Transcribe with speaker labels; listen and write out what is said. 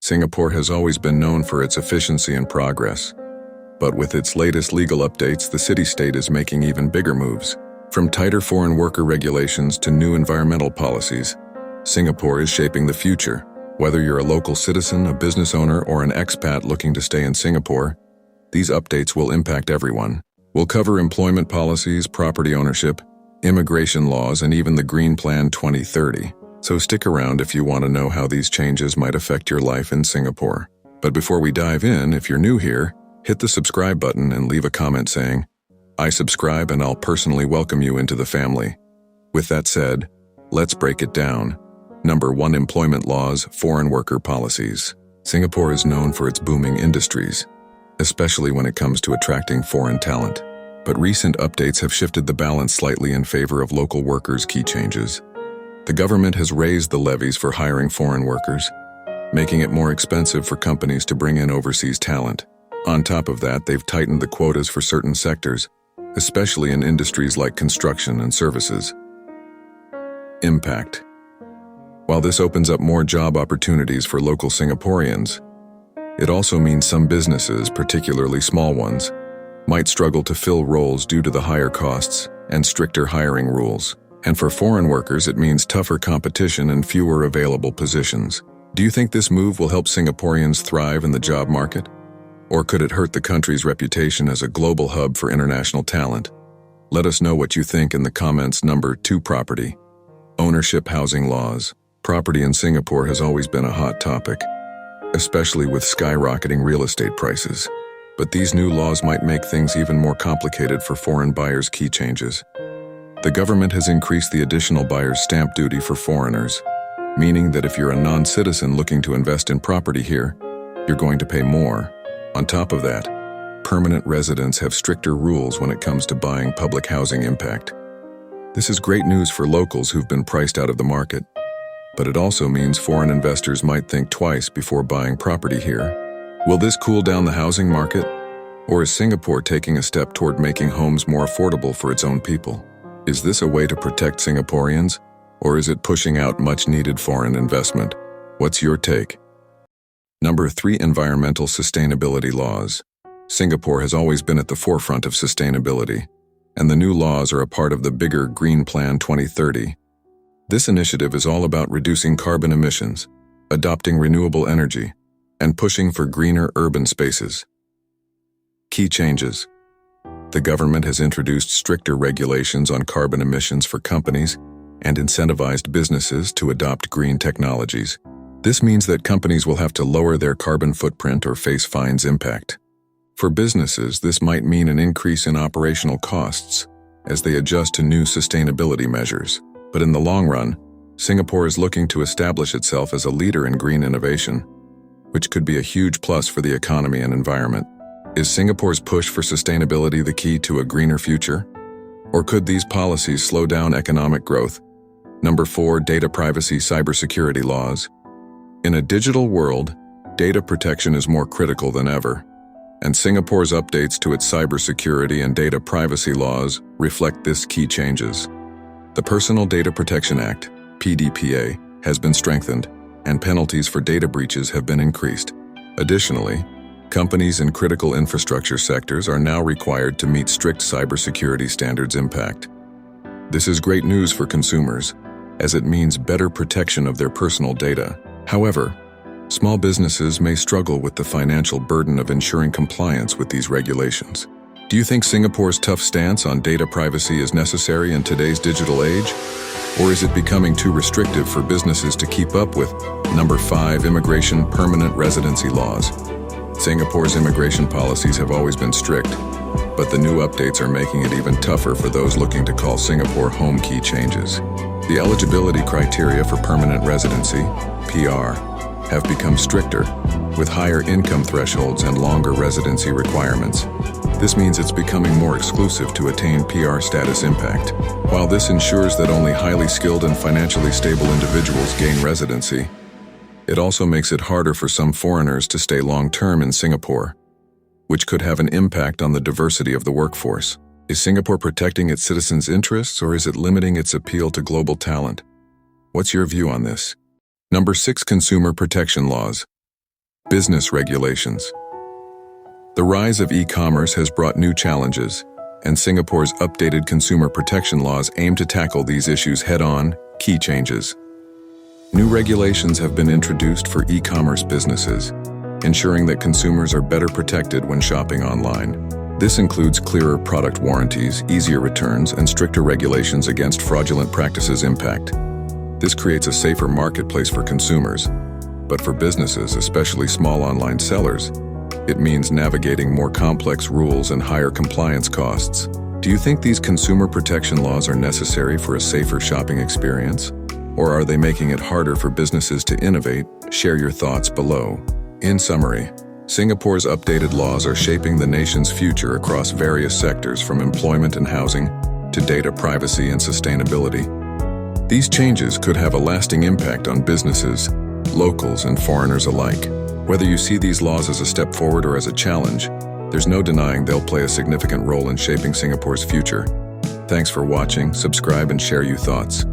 Speaker 1: Singapore has always been known for its efficiency and progress. But with its latest legal updates, the city-state is making even bigger moves. From tighter foreign worker regulations to new environmental policies, Singapore is shaping the future. Whether you're a local citizen, a business owner, or an expat looking to stay in Singapore, these updates will impact everyone. We'll cover employment policies, property ownership, immigration laws, and even the Green Plan 2030. So stick around if you want to know how these changes might affect your life in Singapore. But before we dive in, if you're new here, hit the subscribe button and leave a comment saying, "I subscribe," and I'll personally welcome you into the family. With that said, let's break it down. Number 1. Employment laws, foreign worker policies. Singapore is known for its booming industries, especially when it comes to attracting foreign talent. But recent updates have shifted the balance slightly in favor of local workers' key changes. The government has raised the levies for hiring foreign workers, making it more expensive for companies to bring in overseas talent. On top of that, they've tightened the quotas for certain sectors, especially in industries like construction and services. Impact. While this opens up more job opportunities for local Singaporeans, it also means some businesses, particularly small ones, might struggle to fill roles due to the higher costs and stricter hiring rules. And for foreign workers, it means tougher competition and fewer available positions. Do you think this move will help Singaporeans thrive in the job market? Or could it hurt the country's reputation as a global hub for international talent? Let us know what you think in the comments. Number 2. Property. Ownership housing laws. Property in Singapore has always been a hot topic, especially with skyrocketing real estate prices. But these new laws might make things even more complicated for foreign buyers. Key changes. The government has increased the additional buyer's stamp duty for foreigners, meaning that if you're a non-citizen looking to invest in property here, you're going to pay more. On top of that, permanent residents have stricter rules when it comes to buying public housing. Impact. This is great news for locals who've been priced out of the market, but it also means foreign investors might think twice before buying property here. Will this cool down the housing market? Or is Singapore taking a step toward making homes more affordable for its own people? Is this a way to protect Singaporeans, or is it pushing out much-needed foreign investment? What's your take? Number 3. Environmental sustainability laws. Singapore has always been at the forefront of sustainability, and the new laws are a part of the bigger Green Plan 2030. This initiative is all about reducing carbon emissions, adopting renewable energy, and pushing for greener urban spaces. Key changes. The government has introduced stricter regulations on carbon emissions for companies and incentivized businesses to adopt green technologies. This means that companies will have to lower their carbon footprint or face fines. Impact. For businesses, this might mean an increase in operational costs as they adjust to new sustainability measures. But in the long run, Singapore is looking to establish itself as a leader in green innovation, which could be a huge plus for the economy and environment. Is Singapore's push for sustainability the key to a greener future? Or could these policies slow down economic growth? Number 4. Data privacy, cybersecurity laws. In a digital world, data protection is more critical than ever, and Singapore's updates to its cybersecurity and data privacy laws reflect this. Key changes. The Personal Data Protection Act, PDPA, has been strengthened, and penalties for data breaches have been increased. Additionally, companies in critical infrastructure sectors are now required to meet strict cybersecurity standards. Impact. This is great news for consumers, as it means better protection of their personal data. However, small businesses may struggle with the financial burden of ensuring compliance with these regulations. Do you think Singapore's tough stance on data privacy is necessary in today's digital age? Or is it becoming too restrictive for businesses to keep up with? Number 5. Immigration permanent residency laws. Singapore's immigration policies have always been strict, but the new updates are making it even tougher for those looking to call Singapore home. Key changes. The eligibility criteria for permanent residency, PR, have become stricter, with higher income thresholds and longer residency requirements. This means it's becoming more exclusive to attain PR status. Impact. While this ensures that only highly skilled and financially stable individuals gain residency, it also makes it harder for some foreigners to stay long-term in Singapore, which could have an impact on the diversity of the workforce. Is Singapore protecting its citizens' interests, or is it limiting its appeal to global talent? What's your view on this? Number 6. Consumer protection laws. Business regulations. The rise of e-commerce has brought new challenges, and Singapore's updated consumer protection laws aim to tackle these issues head-on. Key changes. New regulations have been introduced for e-commerce businesses, ensuring that consumers are better protected when shopping online. This includes clearer product warranties, easier returns, and stricter regulations against fraudulent practices impact. This creates a safer marketplace for consumers, but for businesses, especially small online sellers, it means navigating more complex rules and higher compliance costs. Do you think these consumer protection laws are necessary for a safer shopping experience? Or are they making it harder for businesses to innovate? Share your thoughts below. In summary, Singapore's updated laws are shaping the nation's future across various sectors, from employment and housing to data privacy and sustainability. These changes could have a lasting impact on businesses, locals, and foreigners alike. Whether you see these laws as a step forward or as a challenge, there's no denying they'll play a significant role in shaping Singapore's future. Thanks for watching, subscribe, and share your thoughts.